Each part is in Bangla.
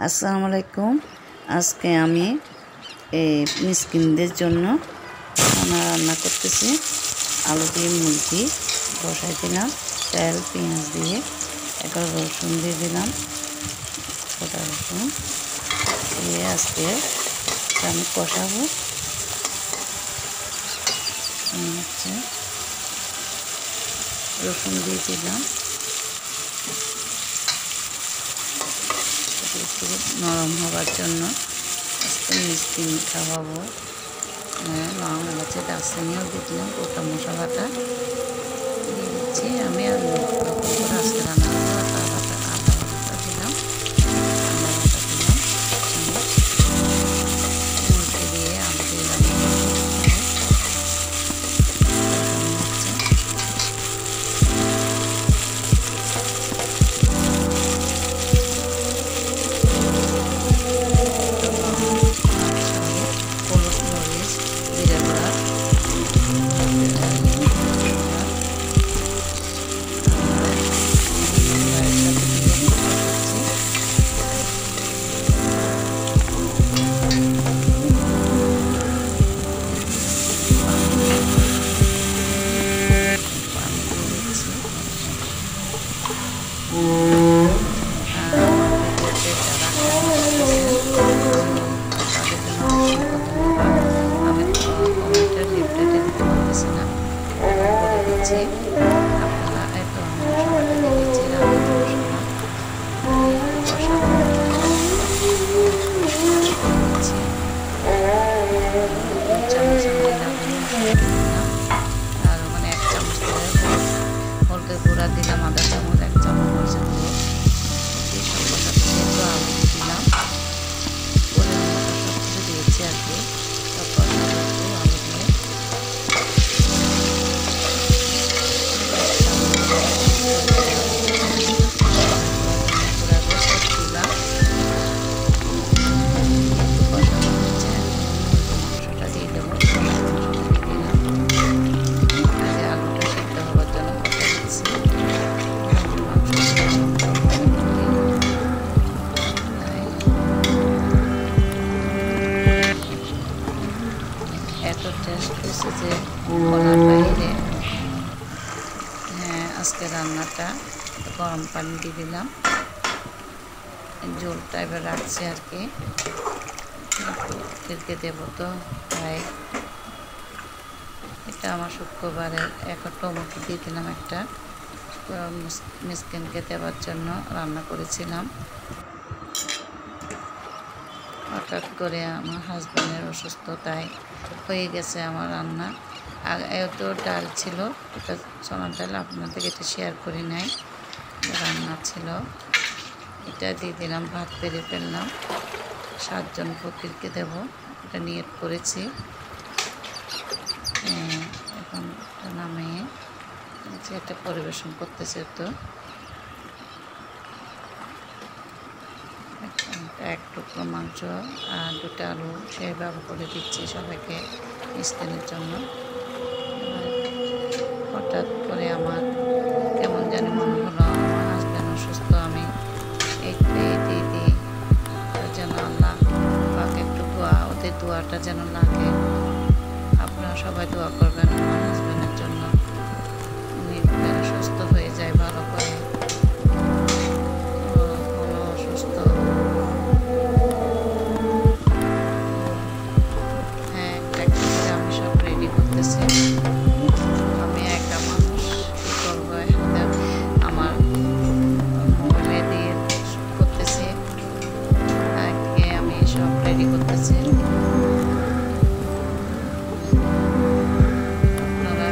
আসসালামু আলাইকুম। আজকে আমি এই মিসকিনদের জন্য রান্না করতেছি। আলু দিয়ে মুরগি বসাই দিলাম, তেল পেঁয়াজ দিয়ে একটা রসুন দিয়ে দিলাম, গোটা রসুন দিয়ে আজকে আমি কষাবো। রসুন দিয়ে দিলাম, একটু নরম হবার জন্য আজকে মিষ্টি খাওয়াবো। লং এলাচি দারচিনিও দিয়ে দিলাম, গোটা মশলাটা দিয়ে দিচ্ছি আমি। আর আজকে রান্না করবো আদা বাটা দিলাম, মুরগি দিয়ে আলু দিয়ে রান্না গুঁড়া দিলাম, আদা চামচ, 1 চামচ মরিচের গুঁড়ো দিয়ে সব আলু দিলাম, সব কিছু দিয়েছি আর কি। তারপর আলু দিয়ে মাংসটা দিয়ে দেবো। এত টেস্ট হয়েছে যে বলার বাইরে। হ্যাঁ, আজকে রান্নাটা গরম পানি দিয়ে দিলাম, ঝোল টাইপের রাখছি আর কি, খেতে দেবো তো তাই। এটা আমার শুক্রবারের একটা টমেটো দিয়ে দিলাম, একটা মিসকিনকে দেওয়ার জন্য রান্না করেছিলাম। হঠাৎ করে আমার হাজব্যান্ডের অসুস্থতায় হয়ে গেছে আমার রান্না। আর এত ডাল ছিল, এটা সোনার ডাল, আপনাদের এটা শেয়ার করি নাই, রান্না ছিল। এটা দিয়ে দিলাম, ভাত বেড়ে ফেললাম, 7 জন ফকিরকে দেব, এটা নিয়ত করেছি। এখন নামিয়ে এটা পরিবেশন করতেছে। তো এক টুকরো মাংস আর 2টা আলু সেইভাবে করে দিচ্ছি সবাইকে মিষ্টির জন্য। হঠাৎ করে আমার কেমন জানি মনে হলো আমার হাজব্যান্ড অসুস্থ, আমি এই দিয়ে দিই যেন আল্লাহ পাক একটু ওদের দোয়াটা যেন লাগে। আপনারা সবাই দোয়া করবেন আমার হাজব্যান্ডের জন্য, উনি যেন সুস্থ হয়ে যায় ভালো করে। অসুস্থ, হ্যাঁ, আমি সব রেডি করতেছি। আমি একা মানুষ, কী করবো, আমার মোবাইলে দিয়ে করতেছি, আমি সব রেডি করতেছি। আপনারা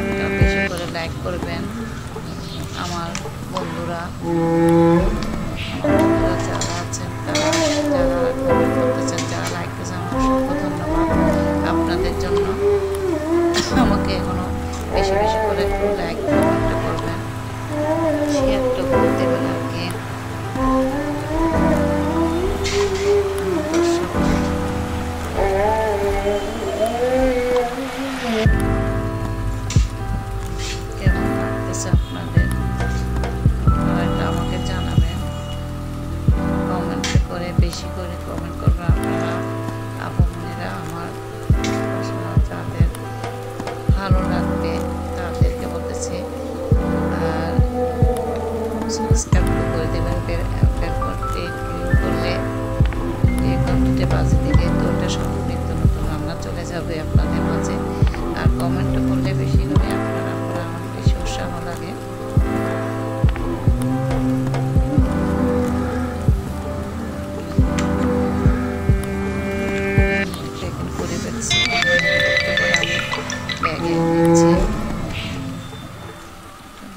বেশি করে কমেন্ট করবেন আপনারা আপু বোনেরা। আমার যাদের ভালো লাগবে তাদেরকে বলতেছি। আর সাবস্ক্রাইব করে দেবেন। বেল বাটনটি ক্লিক করলে এই ঘন্টাতে বাজে দিকে তো ওটা সব নিত্য নতুন রান্না চলে যাবে আপনাদের মাঝে। আর কমেন্ট করলে বেশি করে আপনারা আমার বেশি উৎসাহ লাগে। করে ফেলছি, আমি ব্যাগে নিচ্ছি,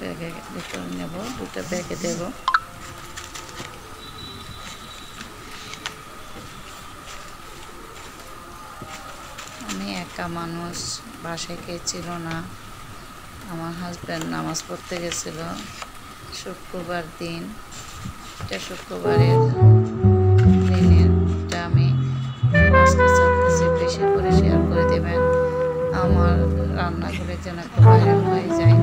ব্যাগে ভিতরে নেব, দুটো ব্যাগে দেব। আমি একা মানুষ, বাসায় কে ছিল না। আমার হাজব্যান্ড নামাজ পড়তে গেছিল শুক্রবার দিন। এটা শুক্রবারের দিনেরটা আমি আজকে চাচ্ছি বেশি করে শেয়ার করে দেবেন। আমার রান্নাগুলো যেন একটু ভাইরাল হয়ে যায়।